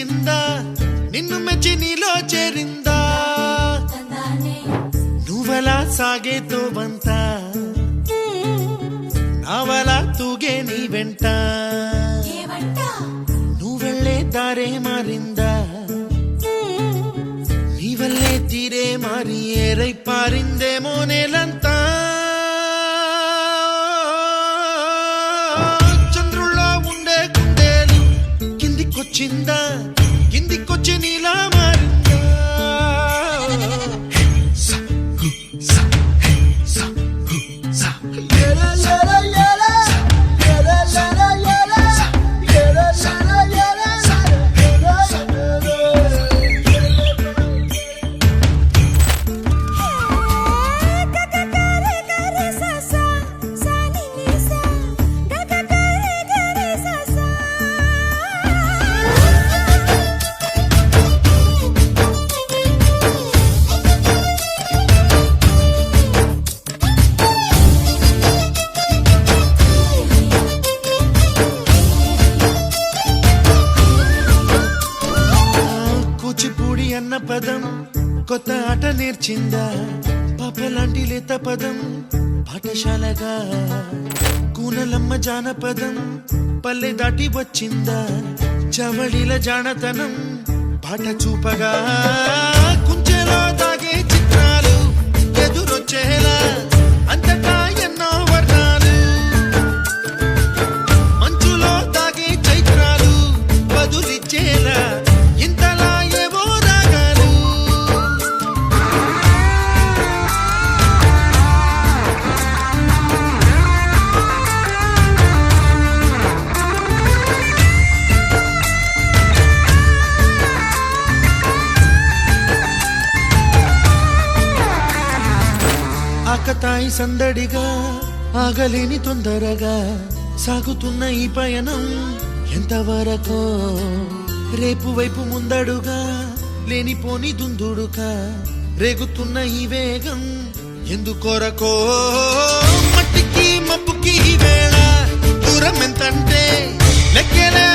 పిలిచిందా నిన్ను మెచ్చి నీలో చేరిందా నువ్వలా సాగేతో బంత నావలా తూగే నీ వెంట నువ్వెళ్ళే దారే మారిందా నీవల్లే తీరే మారి ఏరై పారిందేమో నేలంతా చంద్రుల్లో ఉండే కుందేలు కిందికొచ్చిందా కిందికొచ్చి నీలా మారిందా అన్న పదం కొత్త ఆట నేర్చిందా పాపలాంటి లేత పదం పాఠశాలగా కూనలమ్మ జానపదం పల్లె దాటి వచ్చిందా చవళిల జానతనం పాట చూపగా కుంచెలో దాగే చిత్రాలు ఎదురొచ్చేలా అంతటా ఎన్నో వర్ణాలు మంచులో దాగే చైత్రాలు బదులిచ్చేలా ఇంతలా ఆకతాయి సందడిగా ఆగలేని తొందరగా సాగుతున్న ఈ పయనం ఎంతవరకో రేపు వైపు ముందడుగా లేనిపోని దుందుడుగా రేగుతున్న ఈ వేగం ఎందుకొరకో మట్టికి మబ్బుకి వేళ దూరం ఎంతంటే లెక్కలే